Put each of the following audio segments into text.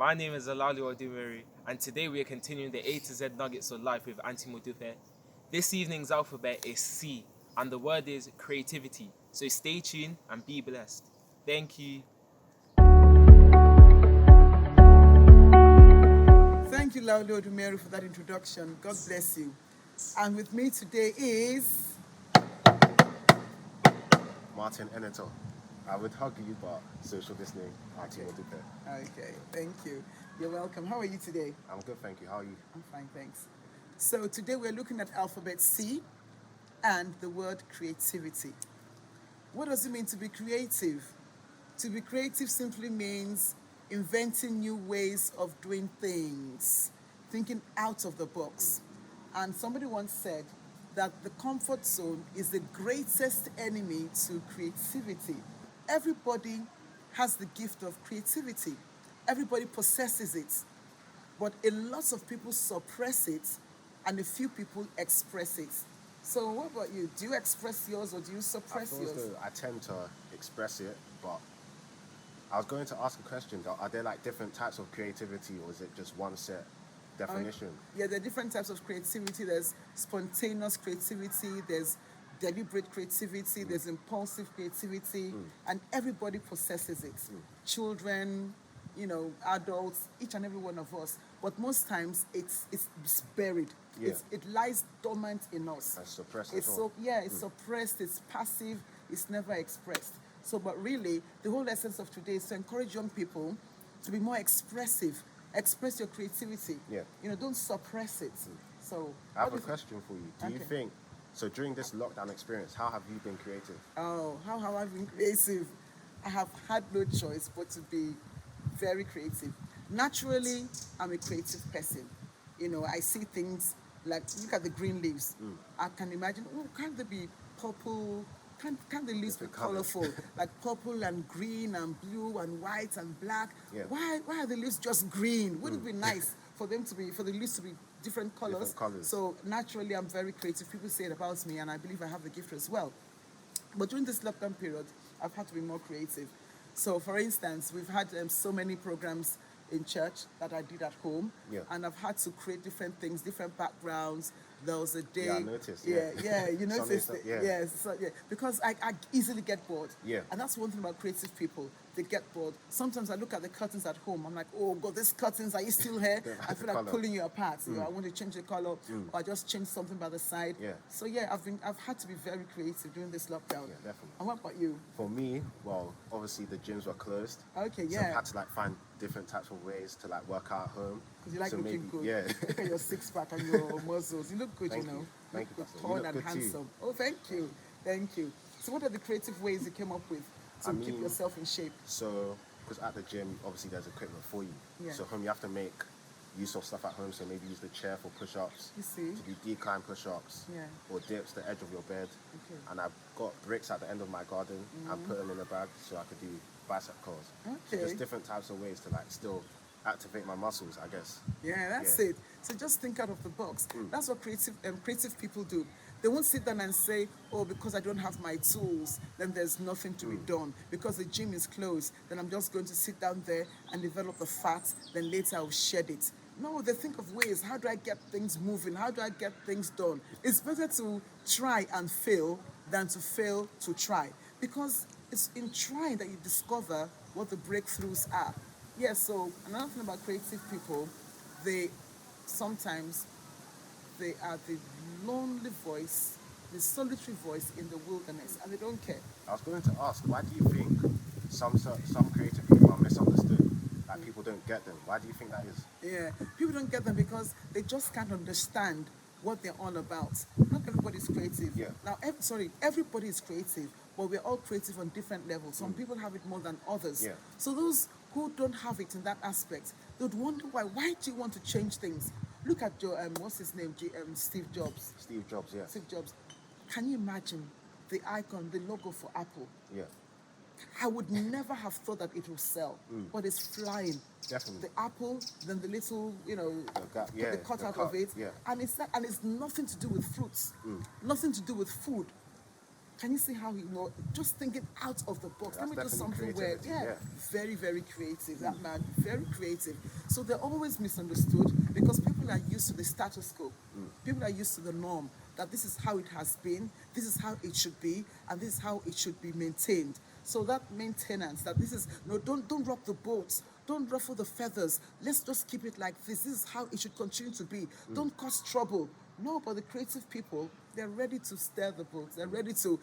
My name is Alali Odumeri, and today we are continuing the A to Z Nuggets of Life with Auntie Modupe. This evening's alphabet is C, and the word is creativity. So stay tuned and be blessed. Thank you. Thank you, Lauli Odumeri, for that introduction. God bless you. And with me today is... Martin Eneto. I would hug you, but social listening, Auntie Modupe. Okay, thank you. You're welcome. How are you today? I'm good, thank you. How are you? I'm fine, thanks. So today we're looking at alphabet C and the word creativity. What does it mean to be creative? To be creative simply means inventing new ways of doing things, thinking out of the box. And somebody once said that the comfort zone is the greatest enemy to creativity. Everybody has the gift of creativity. Everybody possesses it. But a lot of people suppress it and a few people express it. So what about you? Do you express yours or do you suppress I feel as yours? though I tend to express it, but I was going to ask a question. Are there like different types of creativity, or is it just one set definition? Yeah, there are different types of creativity. There's spontaneous creativity, there's deliberate creativity, there's impulsive creativity, and everybody possesses it. Children, adults, each and every one of us. But most times it's buried. Yeah. It lies dormant in us. And suppressed It's as well. it's suppressed, it's passive, it's never expressed. So, but really, the whole essence of today is to encourage young people to be more expressive. Express your creativity. Yeah. Don't suppress it. So, I have what a is- question for you. Do you Okay. think, so during this lockdown experience, how have you been creative? Oh, how have I been creative? I have had no choice but to be very creative. Naturally, I'm a creative person. I see things like, look at the green leaves. I can imagine, can't they be purple? Can't the leaves be Different colours. colorful? Like purple and green and blue and white and black. Yeah. Why are the leaves just green? Wouldn't it be nice for the leaves to be different colors? Different colours. So naturally, I'm very creative. People say it about me, and I believe I have the gift as well. But during this lockdown period, I've had to be more creative. So, for instance, we've had so many programs in church that I did at home, Yeah. and I've had to create different things, different backgrounds. There was a day. Yeah, I noticed, Yeah, yeah. you Sunday noticed. stuff, It, yeah. yeah, so, yeah, because I easily get bored. Yeah. And that's one thing about creative people. They get bored. Sometimes I look at the curtains at home. I'm like, oh God, these curtains, are you still here? They've I had feel the like colour. pulling you apart. I want to change the color, or I just change something by the side. Yeah. So yeah, I've had to be very creative during this lockdown. Yeah, definitely. And what about you? For me, well, obviously the gyms were closed. Okay, So yeah. I've had to like find different types of ways to like work out at home. Because you like so looking maybe, good. Yeah. Look at your six pack and your muscles. You look good, Thank you know. you. Thank look you, good, Pastor. You tall look and good too. handsome. Oh, thank you. Thank you. So what are the creative ways you came up with to I keep mean, yourself in shape? So, because at the gym, obviously there's equipment for you. Yeah. So home, you have to make use of stuff at home. So maybe use the chair for push-ups. You see? To do decline push-ups. Yeah. Or dips, the edge of your bed. Okay. And I've got bricks at the end of my garden and put them in a bag so I could do bicep curls. So Okay. there's different types of ways to like still activate my muscles, I guess. Yeah, that's Yeah. it. So just think out of the box. That's what creative people do. They won't sit down and say, oh, because I don't have my tools, then there's nothing to be done. Because the gym is closed, then I'm just going to sit down there and develop the fat, then later I'll shed it. No, they think of ways. How do I get things moving? How do I get things done? It's better to try and fail than to fail to try. Because it's in trying that you discover what the breakthroughs are. Yeah, so another thing about creative people, they sometimes they are the lonely voice, the solitary voice in the wilderness, and they don't care. I was going to ask, why do you think some creative people are misunderstood? Like people don't get them. Why do you think that is? Yeah, people don't get them because they just can't understand what they're all about. Not everybody's creative. Yeah. Now, everybody is creative, but we're all creative on different levels. Some people have it more than others. Yeah. So those who don't have it in that aspect, they would wonder why. Why do you want to change things? Look at your what's his name, Steve Jobs. Steve Jobs, yeah. Steve Jobs. Can you imagine the icon, the logo for Apple? Yeah, I would never have thought that it would sell, but it's flying. definitely. The apple, then the little, yeah, the cut the out cut, of it, yeah. and it's nothing to do with fruits, nothing to do with food. Can you see how just thinking out of the box? That's Let me do definitely something where, creativity, yeah. very, very creative. That man, very creative. So they're always misunderstood because people are used to the status quo. People are used to the norm, that this is how it has been, this is how it should be, and this is how it should be maintained. So that maintenance, that this is, no, don't rock the boat, don't ruffle the feathers, let's just keep it like this is how it should continue to be. Don't cause trouble. No, but the creative people, they're ready to stir the boat, they're ready to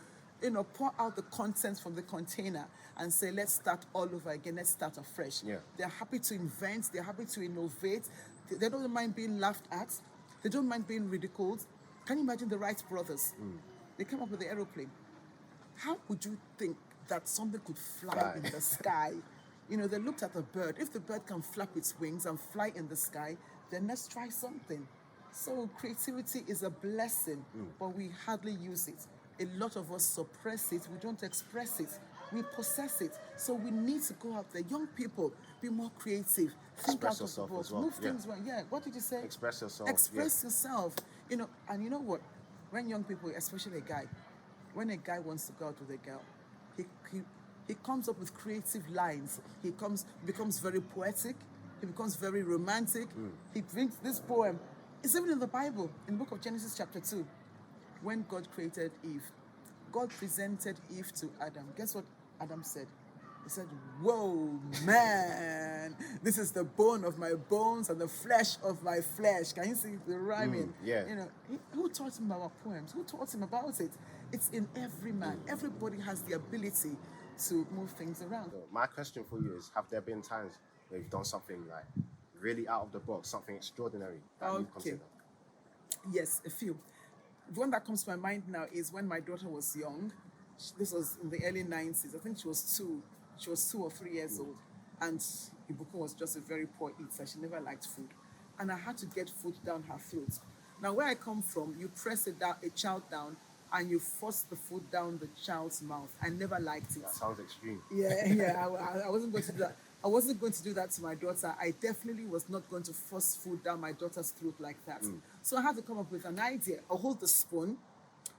pour out the contents from the container and say, let's start all over again, let's start afresh. Yeah. They're happy to invent, they're happy to innovate, they don't mind being laughed at, they don't mind being ridiculed. Can you imagine the Wright brothers? They came up with the aeroplane. How would you think that something could fly in the sky? They looked at the bird. If the bird can flap its wings and fly in the sky, then let's try something. So creativity is a blessing, but we hardly use it. A lot of us suppress it. We don't express it. We possess it. So we need to go out there. Young people, be more creative. Think Express out of the yourself box. as well. Move Yeah. things around. Yeah. What did you say? Express yourself. Express yourself. And you know what? When young people, especially a guy, when a guy wants to go out with a girl, he comes up with creative lines. He becomes very poetic. He becomes very romantic. He brings this poem. It's even in the Bible, in the book of Genesis chapter 2. When God created Eve, God presented Eve to Adam. Guess what Adam said? He said, whoa, man, this is the bone of my bones and the flesh of my flesh. Can you see the rhyming? Yeah. Who taught him about poems? Who taught him about it? It's in every man. Everybody has the ability to move things around. So my question for you is, have there been times where you've done something like really out of the box, something extraordinary that you consider? Yes, a few. The one that comes to my mind now is when my daughter was young. This was in the early 90s. I think she was 2. She was 2 or 3 years old. And Ibuku was just a very poor eater. She never liked food. And I had to get food down her throat. Now, where I come from, you press a child down and you force the food down the child's mouth. I never liked it. That sounds extreme. Yeah. I wasn't going to do that. I wasn't going to do that to my daughter. I definitely was not going to force food down my daughter's throat like that. So I had to come up with an idea. I'll hold the spoon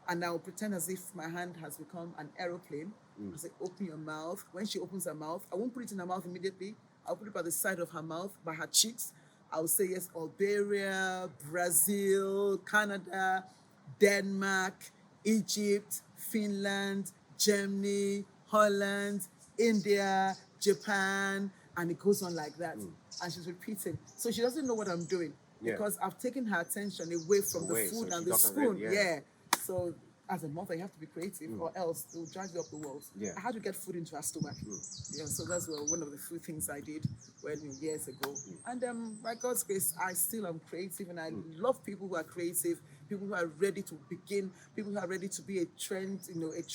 and I'll pretend as if my hand has become an aeroplane. I'll say, open your mouth. When she opens her mouth, I won't put it in her mouth immediately. I'll put it by the side of her mouth, by her cheeks. I'll say, yes, Albania, Brazil, Canada, Denmark, Egypt, Finland, Germany, Holland, India, Japan, and it goes on like that. And she's repeating. So she doesn't know what I'm doing because I've taken her attention away from the food so and she the doesn't spoon. really- So as a mother, you have to be creative or else they'll drive you up the walls. Yeah. I had to get food into her stomach. So that's one of the few things I did years ago. And by God's grace, I still am creative and I love people who are creative, people who are ready to begin, people who are ready to be a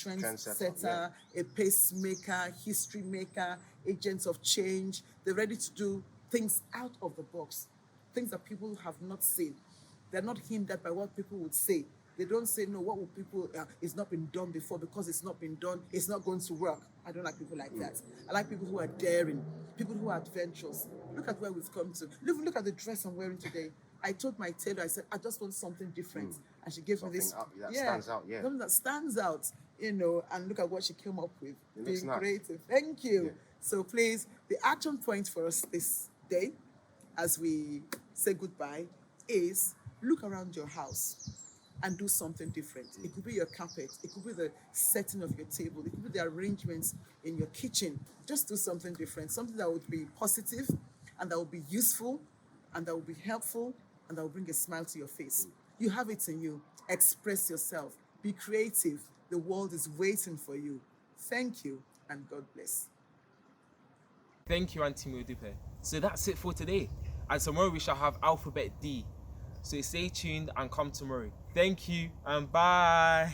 trendsetter, a pacemaker, history maker, agents of change. They're ready to do things out of the box, things that people have not seen. They're not hindered by what people would say. They don't say, no, what will people, it's not been done before because it's not been done, it's not going to work. I don't like people like that. I like people who are daring, people who are adventurous. Look at where we've come to. Look at the dress I'm wearing today. I told my tailor, I said, I just want something different. And she gave me this. Stands out, yeah. Something that stands out, and look at what she came up with. It looks Being nice. creative. Thank you. Yeah. So please, the action point for us this day, as we say goodbye, is look around your house and do something different. It could be your carpet, it could be the setting of your table, it could be the arrangements in your kitchen. Just do something different, something that would be positive and that would be useful and that would be helpful and that will bring a smile to your face. You have it in you. Express yourself. Be creative. The world is waiting for you. Thank you and God bless. Thank you, Auntie Modupe. So that's it for today. And tomorrow we shall have Alphabet D. So stay tuned and come tomorrow. Thank you and bye.